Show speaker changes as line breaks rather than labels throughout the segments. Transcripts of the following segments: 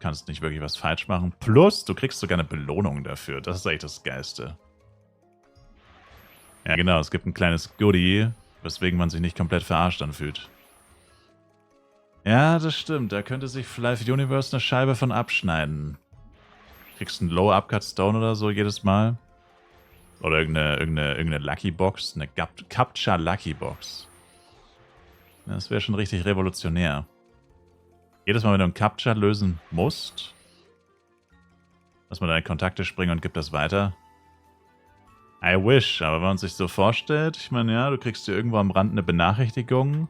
kannst nicht wirklich was falsch machen. Plus, du kriegst sogar eine Belohnung dafür. Das ist eigentlich das Geilste. Ja, genau. Es gibt ein kleines Goodie, weswegen man sich nicht komplett verarscht anfühlt. Ja, das stimmt. Da könnte sich Live Universe eine Scheibe von abschneiden. Kriegst einen Low Upcut Stone oder so jedes Mal. Oder irgendeine Lucky Box. Eine Captcha Lucky Box. Das wäre schon richtig revolutionär. Jedes Mal, wenn du einen Captcha lösen musst, lass mal deine Kontakte springen und gib das weiter. I wish, aber wenn man sich so vorstellt, ich meine, ja, du kriegst dir irgendwo am Rand eine Benachrichtigung.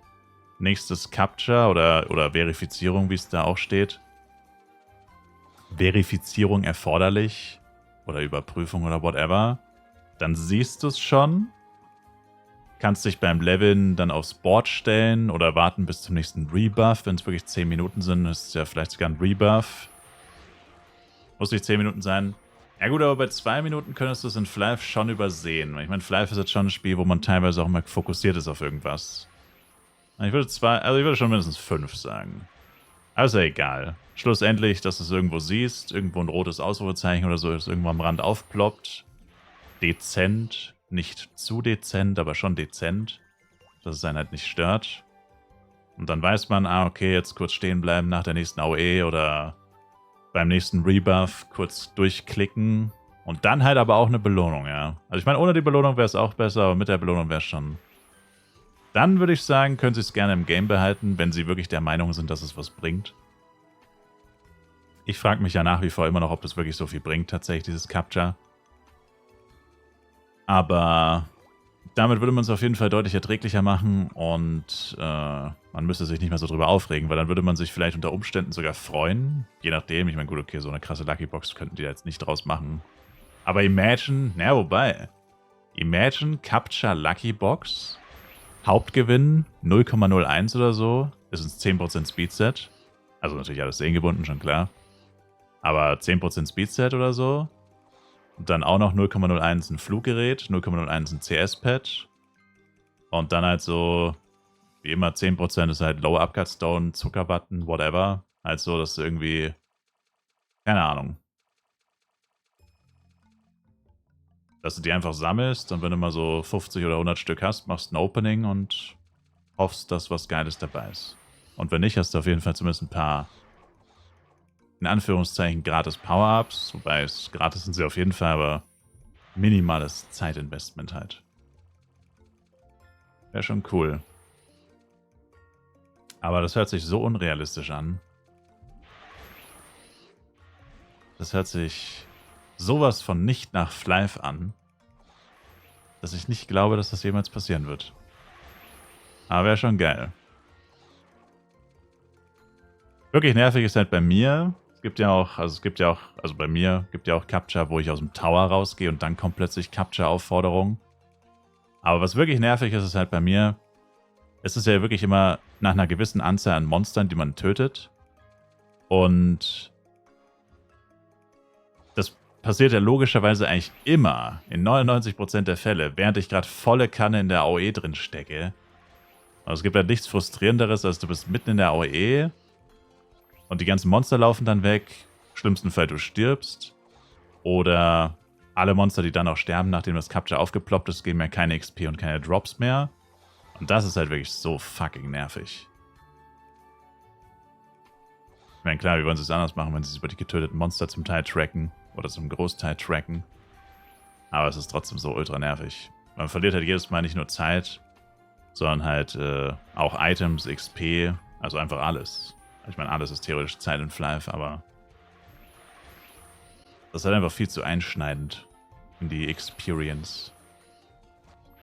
Nächstes Captcha oder Verifizierung, wie es da auch steht. Verifizierung erforderlich. Oder Überprüfung oder whatever. Dann siehst du es schon. Kannst dich beim Leveln dann aufs Board stellen oder warten bis zum nächsten Rebuff. Wenn es wirklich 10 Minuten sind, ist es ja vielleicht sogar ein Rebuff. Muss nicht 10 Minuten sein. Ja gut, aber bei 2 Minuten könntest du es in Flive schon übersehen. Ich meine, Flive ist jetzt schon ein Spiel, wo man teilweise auch mal fokussiert ist auf irgendwas. Ich würde schon mindestens 5 sagen. Aber ist ja egal. Schlussendlich, dass du es irgendwo siehst, irgendwo ein rotes Ausrufezeichen oder so, das irgendwo am Rand aufploppt. Dezent. Nicht zu dezent, aber schon dezent. Dass es einen halt nicht stört. Und dann weiß man, okay, jetzt kurz stehen bleiben nach der nächsten AOE oder beim nächsten Rebuff kurz durchklicken. Und dann halt aber auch eine Belohnung, ja. Also ich meine, ohne die Belohnung wäre es auch besser, aber mit der Belohnung wäre es schon... Dann würde ich sagen, können Sie es gerne im Game behalten, wenn Sie wirklich der Meinung sind, dass es was bringt. Ich frage mich ja nach wie vor immer noch, ob das wirklich so viel bringt, tatsächlich, dieses Captcha. Aber damit würde man es auf jeden Fall deutlich erträglicher machen und man müsste sich nicht mehr so drüber aufregen, weil dann würde man sich vielleicht unter Umständen sogar freuen. Je nachdem, ich meine, gut, okay, so eine krasse Lucky Box könnten die da jetzt nicht draus machen. Aber Imagine, naja, wobei, Imagine Captcha Lucky Box, Hauptgewinn 0,01 oder so, ist ein 10% Speedset. Also natürlich alles sehengebunden, schon klar. Aber 10% Speedset oder so. Und dann auch noch 0,01 ein Fluggerät, 0,01 ein CS-Pad. Und dann halt so, wie immer 10% ist halt Low Upcut Stone, Zuckerbutton, whatever. Halt so, dass du irgendwie, keine Ahnung. Dass du die einfach sammelst und wenn du mal so 50 oder 100 Stück hast, machst ein Opening und hoffst, dass was Geiles dabei ist. Und wenn nicht, hast du auf jeden Fall zumindest ein paar, in Anführungszeichen, gratis Power-Ups. Wobei es gratis sind sie auf jeden Fall, aber minimales Zeitinvestment halt. Wäre schon cool. Aber das hört sich so unrealistisch an. Das hört sich sowas von nicht nach Flive an, dass ich nicht glaube, dass das jemals passieren wird. Aber wäre schon geil. Wirklich nervig ist halt bei mir. Es gibt ja auch, also bei mir gibt ja auch Captcha, wo ich aus dem Tower rausgehe und dann kommt plötzlich Captcha-Aufforderung. Aber was wirklich nervig ist, ist halt bei mir, es ist ja wirklich immer nach einer gewissen Anzahl an Monstern, die man tötet. Und das passiert ja logischerweise eigentlich immer, in 99% der Fälle, während ich gerade volle Kanne in der AOE drin stecke. Also es gibt ja nichts Frustrierenderes, als du bist mitten in der AOE und die ganzen Monster laufen dann weg. Im schlimmsten Fall du stirbst. Oder alle Monster, die dann auch sterben, nachdem das Captcha aufgeploppt ist, geben ja keine XP und keine Drops mehr. Und das ist halt wirklich so fucking nervig. Ich meine, klar, wie wollen sie es anders machen, wenn sie es über die getöteten Monster zum Teil tracken oder zum Großteil tracken. Aber es ist trotzdem so ultra nervig. Man verliert halt jedes Mal nicht nur Zeit, sondern halt auch Items, XP, also einfach alles. Ich meine, alles ist theoretisch Zeit in Flive, aber das ist halt einfach viel zu einschneidend in die Experience.